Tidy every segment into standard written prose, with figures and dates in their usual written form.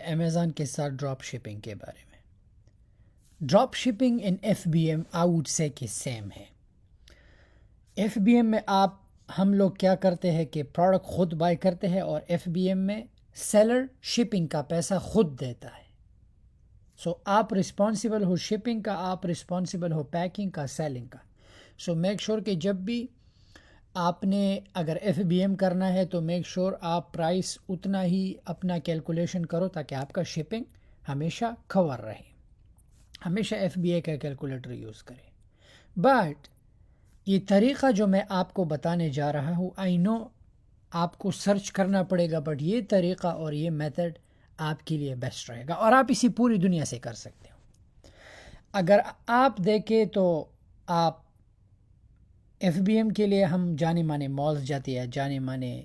Amazon کے ساتھ drop shipping کے بارے میں. Drop shipping in F B M I would سے کہ سیم ہے. ایف بی ایم میں ہم لوگ کیا کرتے ہیں کہ پروڈکٹ خود بائی کرتے ہیں، اور ایف بی ایم میں سیلر شپنگ کا پیسہ خود دیتا ہے. سو آپ رسپانسیبل ہو شپنگ کا، آپ رسپانسیبل ہو پیکنگ کا، سیلنگ کا. سو میک شور کہ جب بھی آپ نے اگر ایف بی ایم کرنا ہے تو میک شور آپ پرائس اتنا ہی اپنا کیلکولیشن کرو تاکہ آپ کا شپنگ ہمیشہ کور رہے. ہمیشہ ایف بی اے کا کیلکولیٹر یوز کریں. بٹ یہ طریقہ جو میں آپ کو بتانے جا رہا ہوں، آئی نو آپ کو سرچ کرنا پڑے گا، بٹ یہ طریقہ اور یہ میتھڈ آپ کے لیے بیسٹ رہے گا، اور آپ اسی پوری دنیا سے کر سکتے ہو. اگر آپ دیکھیں تو آپ ایف بی ایم کے لیے ہم جانے مانے مالز جاتے ہیں، جانے مانے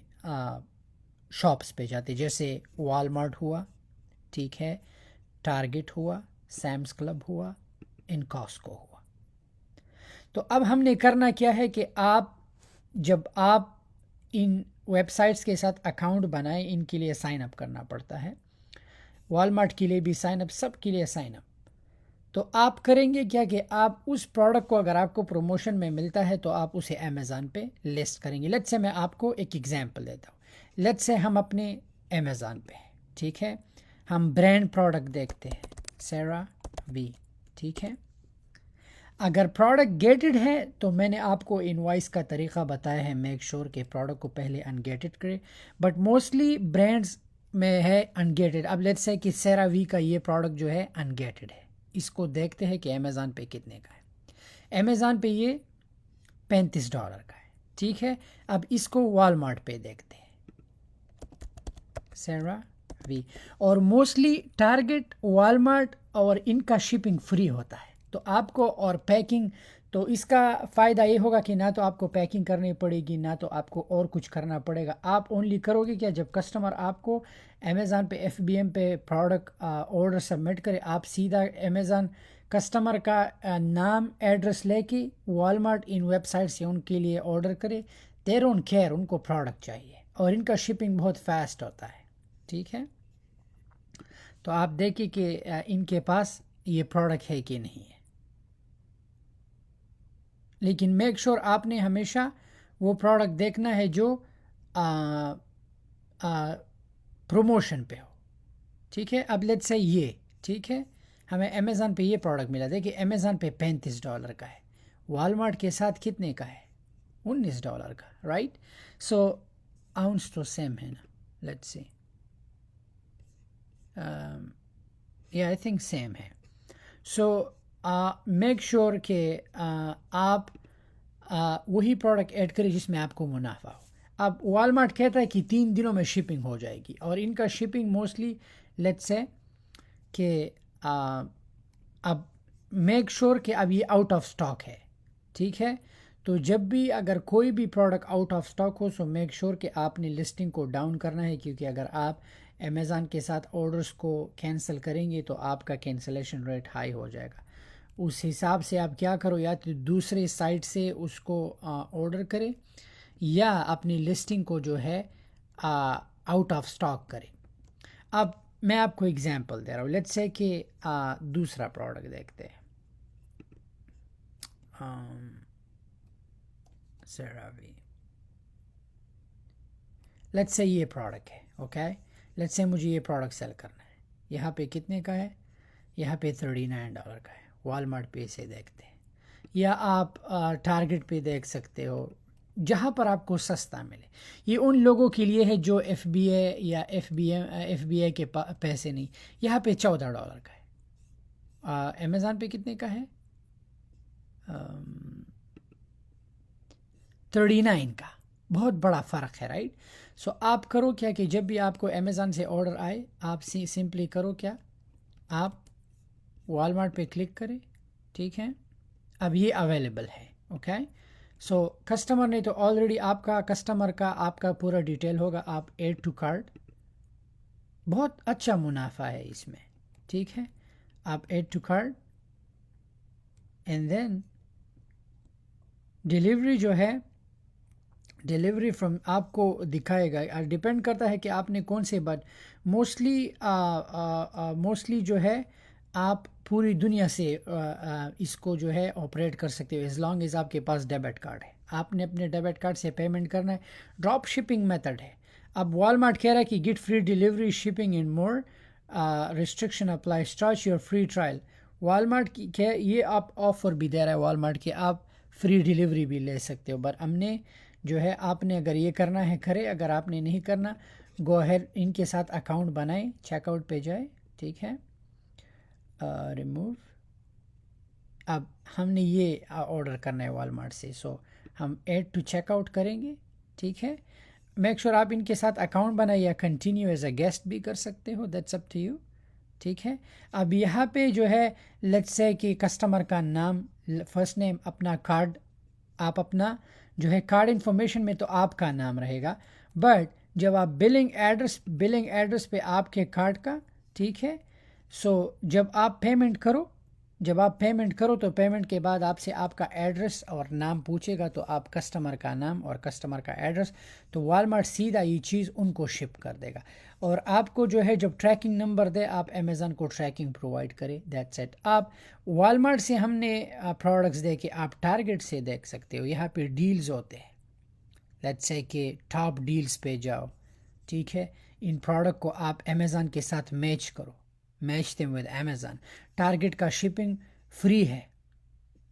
شاپس پہ جاتے، جیسے والمارٹ ہوا، ٹھیک ہے، ٹارگٹ ہوا، سیمس کلب ہوا، ان کاسکو ہوا. تو اب ہم نے کرنا کیا ہے کہ جب آپ ان ویب سائٹس کے ساتھ اکاؤنٹ بنائیں، ان کے لیے سائن اپ کرنا پڑتا ہے. والمارٹ کے لیے بھی سائن اپ، سب کے لیے سائن اپ. تو آپ کریں گے کیا کہ آپ اس پروڈکٹ کو اگر آپ کو پروموشن میں ملتا ہے تو آپ اسے امیزون پہ لسٹ کریں گے. لیٹس سے میں آپ کو ایک ایگزامپل دیتا ہوں. لیٹس سے ہم اپنے امیزون پہ، ٹھیک ہے، ہم برانڈ پروڈکٹ دیکھتے ہیں، سیرا وی، ٹھیک ہے. اگر پروڈکٹ گیٹڈ ہے تو میں نے آپ کو انوائس کا طریقہ بتایا ہے، میک شور کہ پروڈکٹ کو پہلے انگیٹڈ کرے. بٹ موسٹلی برانڈز میں ہے انگیٹڈ. اب لیٹس سے کہ سیرا وی کا یہ پروڈکٹ جو ہے انگیٹڈ ہے. اس کو دیکھتے ہیں کہ امیزون پہ کتنے کا ہے. امیزون پہ یہ $35 کا ہے، ٹھیک ہے. اب اس کو والمارٹ پہ دیکھتے ہیں، سیرا وی. اور موسٹلی ٹارگٹ، والمارٹ اور ان کا شپنگ فری ہوتا ہے. تو آپ کو اور پیکنگ، تو اس کا فائدہ یہ ہوگا کہ نہ تو آپ کو پیکنگ کرنی پڑے گی، نہ تو آپ کو اور کچھ کرنا پڑے گا. آپ اونلی کرو گے کیا، جب کسٹمر آپ کو امیزون پہ ایف بی ایم پہ پروڈکٹ آرڈر سبمٹ کرے، آپ سیدھا امیزون کسٹمر کا نام ایڈریس لے کے والمارٹ ان ویب سائٹ سے ان کے لیے آرڈر کرے. دے ڈونٹ کیئر، ان کو پروڈکٹ چاہیے، اور ان کا شپنگ بہت فاسٹ ہوتا ہے، ٹھیک ہے. تو آپ دیکھیں کہ ان کے پاس یہ پروڈکٹ ہے کہ نہیں ہے. لیکن میک شور آپ نے ہمیشہ وہ پروڈکٹ دیکھنا ہے جو پروموشن پہ ہو، ٹھیک ہے. اب لیٹس سے یہ، ٹھیک ہے، ہمیں امیزون پہ یہ پروڈکٹ ملا. دیکھیے امیزون پہ $35 کا ہے، والمارٹ کے ساتھ کتنے کا ہے، $19 کا، رائٹ. سو آؤنس تو سیم ہے نا، let's see, I think same ہے. سو میک شور کہ آپ وہی پروڈکٹ ایڈ کریں جس میں آپ کو منافع ہو. اب والمارٹ کہتا ہے کہ 3 دنوں میں شپنگ ہو جائے گی، اور ان کا شپنگ موسٹلی لیٹس سے کہ اب میک شور کہ اب یہ آؤٹ آف سٹاک ہے، ٹھیک ہے. تو جب بھی اگر کوئی بھی product out of stock who, so make sure کہ آپ نے لسٹنگ کو ڈاؤن کرنا ہے، کیونکہ اگر آپ امیزون کے ساتھ آرڈرز کو کینسل کریں گے تو آپ کا کینسلیشن ریٹ ہائی ہو جائے گا. اس حساب سے آپ کیا کرو، یا تو دوسرے سائٹ سے اس کو آرڈر کرے، یا اپنی لسٹنگ کو جو ہے آؤٹ آف سٹاک کرے. اب میں آپ کو ایگزامپل دے رہا ہوں. لیٹس سے کہ دوسرا پروڈکٹ دیکھتے ہیں، سیراوی. لیٹس سے یہ پروڈکٹ ہے، اوکے. لیٹس سے مجھے یہ پروڈکٹ سیل کرنا ہے. یہاں پہ کتنے کا ہے، یہاں پہ $39 کا ہے. والمارٹ پہ سے دیکھتے ہیں، یا آپ ٹارگٹ پہ دیکھ سکتے ہو، جہاں پر آپ کو سستا ملے. یہ ان لوگوں کے لیے ہے جو ایف بی اے یا ایف بی اے کے پیسے نہیں. یہاں پہ $14 کا ہے. امیزون پہ کتنے کا ہے، 39 کا. بہت بڑا فرق ہے، رائٹ. سو آپ کرو کیا کہ جب بھی آپ کو امیزون سے آرڈر آئے، آپ سمپلی کرو کیا، آپ والمارٹ پہ کلک کریں، ٹھیک ہے. اب یہ اویلیبل ہے، اوکے. سو کسٹمر نے تو آلریڈی آپ کا کسٹمر کا آپ کا پورا ڈیٹیل ہوگا. آپ ایڈ ٹو کارٹ، بہت اچھا منافع ہے اس میں، ٹھیک ہے. آپ add to cart, and then delivery جو ہے، ڈیلیوری فرام آپ کو دکھائے گا. ڈیپینڈ کرتا ہے کہ آپ نے کون سے موسٹلی جو ہے آپ پوری دنیا سے اس کو جو ہے آپریٹ کر سکتے ہو ایز لانگ ایز آپ کے پاس ڈیبٹ کارڈ ہے. آپ نے اپنے ڈیبٹ کارڈ سے پیمنٹ کرنا ہے. ڈراپ شپنگ میتھڈ ہے. اب والمارٹ کہہ رہا ہے کہ get free delivery shipping in more restriction apply start your free trial. Walmart کی یہ آپ آفر بھی دے رہا ہے والمارٹ کہ آپ فری ڈیلیوری بھی لے سکتے ہو. بٹ ہم نے جو ہے آپ نے اگر یہ کرنا ہے کرے, اگر آپ نے نہیں کرنا گو ہیڈ ان کے ساتھ اکاؤنٹ بنائیں, چیک آؤٹ پہ جائے, ٹھیک ہے, ریموو. اب ہم نے یہ آرڈر کرنا ہے والمارٹ سے, سو ہم ایڈ ٹو چیک آؤٹ کریں گے, ٹھیک ہے. میک شور آپ ان کے ساتھ اکاؤنٹ بنائیں یا کنٹینیو ایز اے گیسٹ بھی کر سکتے ہو, دیٹس اپ ٹو یو, ٹھیک ہے. اب یہاں پہ جو ہے لیٹس سے کہ کسٹمر کا نام, فرسٹ نیم, اپنا کارڈ, آپ اپنا جو ہے کارڈ انفارمیشن میں تو آپ کا نام رہے گا, بٹ جب آپ بلنگ ایڈریس پہ آپ کے کارڈ کا, ٹھیک ہے. سو جب آپ پیمنٹ کرو تو پیمنٹ کے بعد آپ سے آپ کا ایڈریس اور نام پوچھے گا, تو آپ کسٹمر کا نام اور کسٹمر کا ایڈریس, تو والمارٹ سیدھا یہ چیز ان کو شپ کر دے گا. اور آپ کو جو ہے جب ٹریکنگ نمبر دے, آپ امیزون کو ٹریکنگ پرووائڈ کرے, دیٹس اٹ. آپ والمارٹ سے ہم نے پروڈکٹس دے کے آپ ٹارگیٹ سے دیکھ سکتے ہو, یہاں پہ ڈیلز ہوتے ہیں, لیٹس سے کہ ٹاپ ڈیلز پہ جاؤ, ٹھیک ہے. ان پروڈکٹ کو آپ امیزون کے ساتھ میچ کرو, match them with Amazon. Target کا شپنگ فری ہے,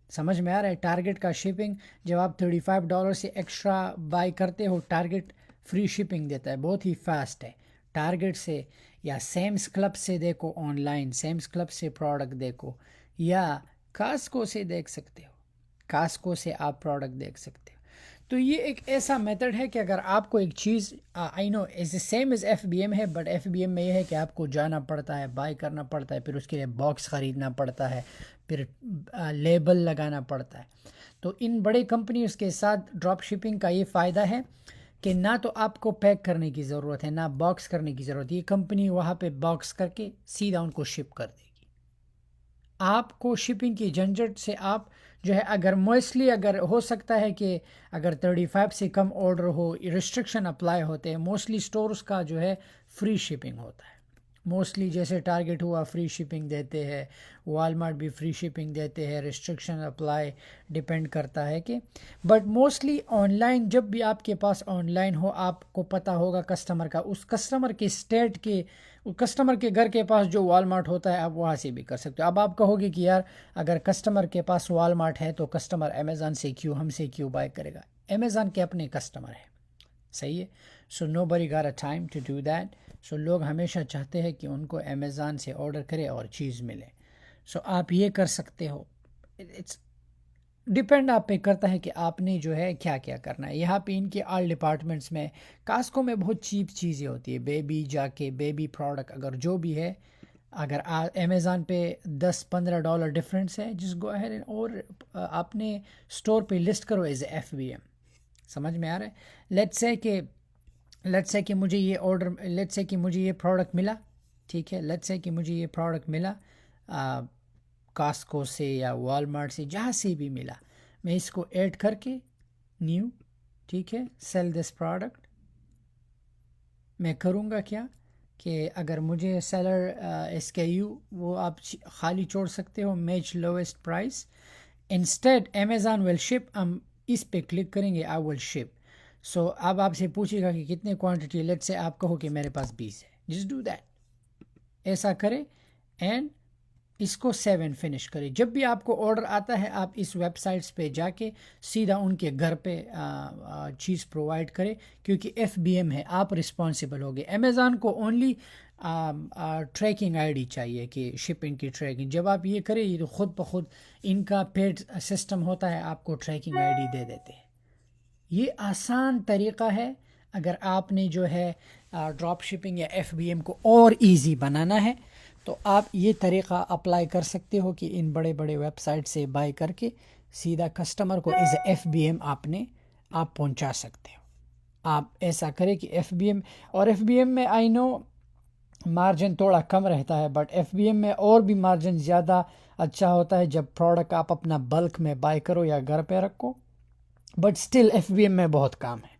سمجھ میں آ رہا ہے. ٹارگیٹ کا شپنگ جب آپ $35 سے ایکسٹرا بائی کرتے ہو, ٹارگیٹ فری شپنگ دیتا ہے, بہت ہی فاسٹ ہے. ٹارگیٹ سے یا سیمس کلب سے دیکھو آن لائن, سیمس کلب سے پروڈکٹ دیکھو, یا کاسکو سے دیکھ سکتے ہو, کاسکو سے آپ پروڈکٹ دیکھ سکتے ہو. تو یہ ایک ایسا میتھڈ ہے کہ اگر آپ کو ایک چیز I know is same as F B M ہے, بٹ ایف بی ایم میں یہ ہے کہ آپ کو جانا پڑتا ہے, بائی کرنا پڑتا ہے, پھر اس کے لیے باکس خریدنا پڑتا ہے, پھر لیبل لگانا پڑتا ہے. تو ان بڑے کمپنیز کے ساتھ ڈراپ شپنگ کا یہ فائدہ ہے کہ نہ تو آپ کو پیک کرنے کی ضرورت ہے, نہ باکس کرنے کی ضرورت ہے. یہ کمپنی وہاں پہ باکس کر کے سیدھا ان کو شپ کر دے گی. آپ کو شپنگ کی جھنجھٹ سے آپ جو ہے, اگر موسٹلی اگر ہو سکتا ہے کہ اگر 35 سے کم آرڈر ہو, ریسٹرکشن اپلائی ہوتے ہیں. موسٹلی سٹورز کا جو ہے فری شپنگ ہوتا ہے, موسٹلی جیسے ٹارگیٹ ہوا فری شپنگ دیتے ہیں, والمارٹ بھی فری شپنگ دیتے ہیں, ریسٹرکشن اپلائی ڈیپینڈ کرتا ہے کہ, بٹ موسٹلی آن لائن جب بھی آپ کے پاس آن لائن ہو, آپ کو پتہ ہوگا کسٹمر کا, اس کسٹمر کے اسٹیٹ کے, کسٹمر کے گھر کے پاس جو والمارٹ ہوتا ہے, آپ وہاں سے بھی کر سکتے ہو. اب آپ کہو گے کہ یار اگر کسٹمر کے پاس والمارٹ ہے تو کسٹمر امیزون سے کیوں, ہم سے کیوں بائی کرے گا؟ امیزون کے اپنے کسٹمر ہیں, صحیح ہے. So nobody got a time to do that. So لوگ ہمیشہ چاہتے ہیں کہ ان کو امیزون سے آرڈر کرے اور چیز ملے. سو آپ یہ کر سکتے ہو. اٹس ڈپینڈ آپ پہ کرتا ہے کہ آپ نے جو ہے کیا کیا کرنا ہے. یہاں پہ ان کے آل ڈپارٹمنٹس میں, کاسکو میں بہت چیپ چیزیں ہوتی ہے, بیبی جا کے بیبی پروڈکٹ اگر جو بھی ہے, اگر امیزون پہ $10-15 ڈفرینس ہے, جس گو اہیڈ اور آپ نے اسٹور پہ لسٹ کرو as a F B M. سمجھ میں آ رہا ہے. لیٹس سے کہ مجھے یہ آرڈر, لیٹس سے کہ مجھے یہ پروڈکٹ ملا, ٹھیک ہے. لیٹس سے کہ مجھے یہ پروڈکٹ ملا کاسکو سے یا والمارٹ سے, جہاں سے بھی ملا, میں اس کو ایڈ کر کے نیو, ٹھیک ہے, سیل دس پروڈکٹ. میں کروں گا کیا کہ اگر مجھے سیلر ایس کے یو وہ آپ خالی چھوڑ سکتے ہو, match lowest price, instead Amazon will ship, ہم اس پہ کلک کریں گے, آئی ول شپ. سو اب آپ سے پوچھے گا کہ کتنے کوانٹٹی, لیٹ سے آپ کہو کہ میرے پاس 20 ہے, جسٹ ڈو دیٹ. ایسا کرے اینڈ اس کو سیو اینڈ فنش کرے. جب بھی آپ کو آرڈر آتا ہے, آپ اس ویب سائٹس پہ جا کے سیدھا ان کے گھر پہ چیز پرووائڈ کرے, کیونکہ ایف بی ایم ہے, آپ رسپانسیبل ہوگے. امیزون کو اونلی ٹریکنگ آئی ڈی چاہیے کہ شپنگ کی ٹریکنگ. جب آپ یہ کریں, یہ تو خود بخود ان کا پیڈ سسٹم ہوتا ہے, آپ کو ٹریکنگ آئی ڈی دے دیتے ہیں. یہ آسان طریقہ ہے. اگر آپ نے جو ہے ڈراپ شپنگ یا ایف بی ایم کو اور ایزی بنانا ہے, تو آپ یہ طریقہ اپلائی کر سکتے ہو کہ ان بڑے بڑے ویب سائٹ سے بائی کر کے سیدھا کسٹمر کو as a F B M آپ پہنچا سکتے ہو. آپ ایسا کریں کہ ایف بی ایم, اور ایف بی ایم میں آئی نو مارجن تھوڑا کم رہتا ہے, بٹ ایف بی ایم میں اور بھی مارجن زیادہ اچھا ہوتا ہے جب پروڈکٹ آپ اپنا بلک میں بائی کرو یا گھر پہ رکھو. But still F B M میں بہت کام ہے.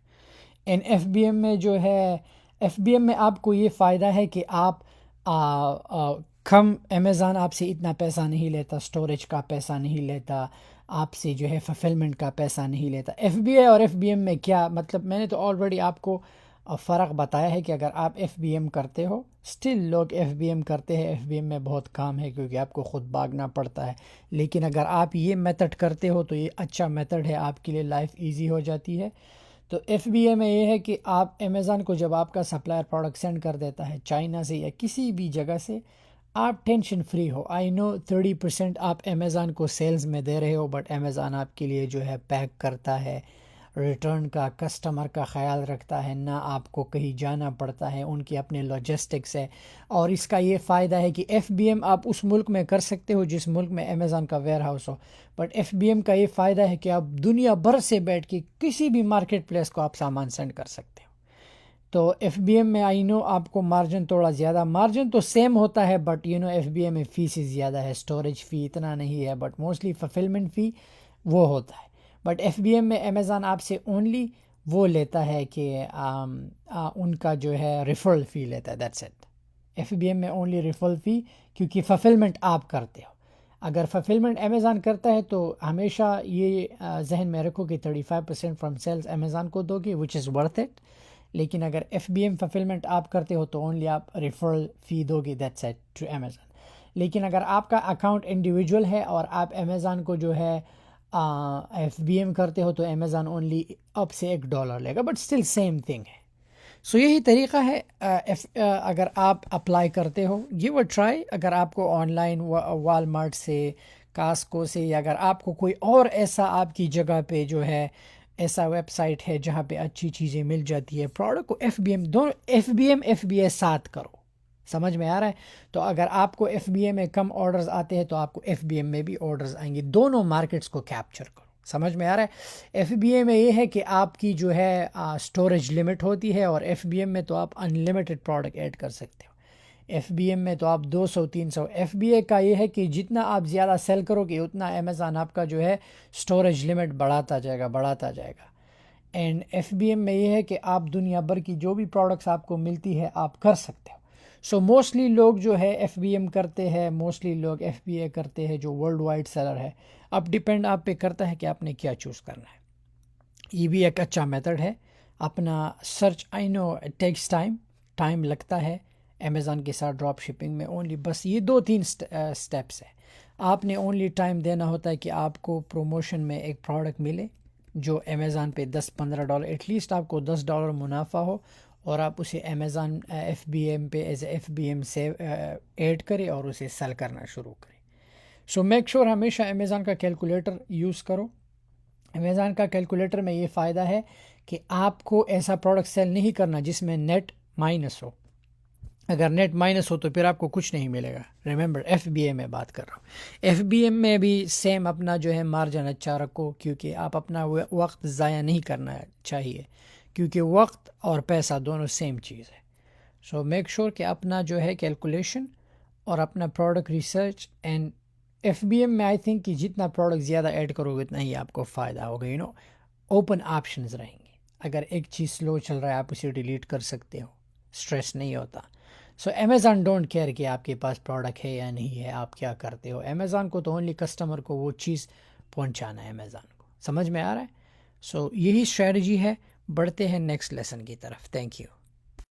ان ایف بی ایم میں جو ہے ایف بی ایم میں آپ کو یہ فائدہ ہے کہ آپ کم امیزون آپ سے اتنا پیسہ نہیں لیتا، اسٹوریج کا پیسہ نہیں لیتا، آپ سے جو ہے فلفلمنٹ کا پیسہ نہیں لیتا۔ ایف بی اے اور ایف بی ایم میں کیا مطلب، میں نے تو آلریڈی آپ کو فرق بتایا ہے کہ اگر آپ ایف بی ایم کرتے ہو، سٹل لوگ ایف بی ایم کرتے ہیں، ایف بی ایم میں بہت کام ہے کیونکہ آپ کو خود بھاگنا پڑتا ہے، لیکن اگر آپ یہ میتھڈ کرتے ہو تو یہ اچھا میتھڈ ہے، آپ کے لیے لائف ایزی ہو جاتی ہے۔ تو ایف بی اے میں یہ ہے کہ آپ امیزون کو جب آپ کا سپلائر پروڈکٹ سینڈ کر دیتا ہے چائنا سے یا کسی بھی جگہ سے، آپ ٹینشن فری ہو۔ آئی نو 30% آپ امیزون کو سیلز میں دے رہے ہو، بٹ امیزون آپ کے لیے جو ہے پیک کرتا ہے، ریٹرن کا، کسٹمر کا خیال رکھتا ہے، نہ آپ کو کہیں جانا پڑتا ہے، ان کی اپنے لاجسٹکس ہے۔ اور اس کا یہ فائدہ ہے کہ ایف بی ایم آپ اس ملک میں کر سکتے ہو جس ملک میں امیزون کا ویئر ہاؤس ہو، بٹ ایف بی ایم کا یہ فائدہ ہے کہ آپ دنیا بھر سے بیٹھ کے کسی بھی مارکیٹ پلیس کو آپ سامان سینڈ کر سکتے ہو۔ تو ایف بی ایم میں آئی نو آپ کو مارجن تھوڑا زیادہ، مارجن تو سیم ہوتا ہے بٹ ایف بی ایم میں فیس زیادہ ہے، اسٹوریج فی اتنا نہیں ہے، بٹ موسٹلی فلفلمنٹ فی وہ ہوتا ہے۔ بٹ ایف بی ایم میں امیزون آپ سے اونلی وہ لیتا ہے کہ ان کا جو ہے ریفرل فی لیتا ہے، that's it. F B M میں اونلی ریفرل فی، کیونکہ فلفلمنٹ آپ کرتے ہو۔ اگر فلفلمنٹ امیزون کرتا ہے تو ہمیشہ یہ ذہن میں رکھو کہ 35% فرام سیلز امیزون کو دو گے، وچ از ورتھ اٹ۔ لیکن اگر ایف بی ایم فلفلمنٹ آپ کرتے ہو تو اونلی آپ ریفرل فی دو گے، دیٹس اٹ، ٹو امیزون۔ لیکن اگر آپ کا اکاؤنٹ انڈیویجول ہے اور آپ امیزون کو جو ہے ایف بی ایم کرتے ہو تو امیزون اونلی آپ سے $1 لے گا، بٹ اسٹل سیم تھنگ ہے۔ سو یہی طریقہ ہے اگر آپ اپلائی کرتے ہو، گیو اے ٹرائی۔ اگر آپ کو آن لائن والمارٹ سے، کاسکو سے، یا اگر آپ کو کوئی اور ایسا آپ کی جگہ پہ جو ہے ایسا ویب سائٹ ہے جہاں پہ اچھی چیزیں مل جاتی ہے، پروڈکٹ کو ایف بی ایم دونوں، ایف بی اے ساتھ کرو، سمجھ میں آ رہا ہے؟ تو اگر آپ کو ایف بی اے میں کم آرڈرز آتے ہیں تو آپ کو ایف بی ایم میں بھی آرڈرز آئیں گے، دونوں مارکیٹس کو کیپچر کرو، سمجھ میں آ رہا ہے؟ ایف بی اے میں یہ ہے کہ آپ کی جو ہے اسٹوریج لمٹ ہوتی ہے، اور ایف بی ایم میں تو آپ ان لمیٹڈ پروڈکٹ ایڈ کر سکتے ہو۔ ایف بی ایم میں تو آپ 200-300، ایف بی اے کا یہ ہے کہ جتنا آپ زیادہ سیل کرو گے اتنا امیزون آپ کا جو ہے اسٹوریج لمٹ بڑھاتا جائے گا۔ اینڈ ایف بی ایم میں یہ ہے کہ آپ دنیا بھر کی جو بھی پروڈکٹس آپ کو ملتی ہے آپ کر سکتے ہو۔ سو موسٹلی لوگ جو ہے ایف بی ایم کرتے ہیں، موسٹلی لوگ ایف بی اے کرتے ہیں جو ورلڈ وائڈ سیلر ہے۔ اب ڈپینڈ آپ پہ کرتا ہے کہ آپ نے کیا چوز کرنا ہے۔ یہ بھی ایک اچھا میتھڈ ہے اپنا سرچ۔ آئی نو ٹیکس ٹائم لگتا ہے امیزون کے ساتھ ڈراپ شپنگ میں، اونلی بس یہ 2-3 سٹیپس ہے۔ آپ نے اونلی ٹائم دینا ہوتا ہے کہ آپ کو پروموشن میں ایک پروڈکٹ ملے جو امیزون پہ $10-15، ایٹ لیسٹ آپ کو $10 منافع ہو، اور آپ اسے امیزون ایف بی ایم پہ as a F B M سے ایڈ کرے اور اسے سیل کرنا شروع کرے۔ سو میک شور ہمیشہ امیزون کا کیلکولیٹر یوز کرو۔ امیزون کا کیلکولیٹر میں یہ فائدہ ہے کہ آپ کو ایسا پروڈکٹ سیل نہیں کرنا جس میں نیٹ مائنس ہو۔ اگر نیٹ مائنس ہو تو پھر آپ کو کچھ نہیں ملے گا۔ ریممبر ایف بی اے میں بات کر رہا ہوں۔ ایف بی ایم میں بھی سیم اپنا جو ہے مارجن اچھا رکھو، کیونکہ آپ اپنا وقت ضائع نہیں کرنا چاہیے، کیونکہ وقت اور پیسہ دونوں سیم چیز ہے۔ سو میک شور کہ اپنا جو ہے کیلکولیشن اور اپنا product research, and F B M میں آئی تھنک کہ جتنا پروڈکٹ زیادہ ایڈ کرو گے اتنا ہی آپ کو فائدہ ہوگا۔ اوپن آپشنز رہیں گے، اگر ایک چیز سلو چل رہا ہے آپ اسے ڈیلیٹ کر سکتے ہو، اسٹریس نہیں ہوتا۔ سو امیزون ڈونٹ کیئر کہ آپ کے پاس پروڈکٹ ہے یا نہیں ہے، آپ کیا کرتے ہو۔ امیزون کو تو اونلی کسٹمر کو وہ چیز پہنچانا ہے، امیزون کو، سمجھ میں آ رہا ہے؟ سو یہی اسٹریٹجی ہے۔ بڑھتے ہیں نیکسٹ لیسن کی طرف۔ Thank you.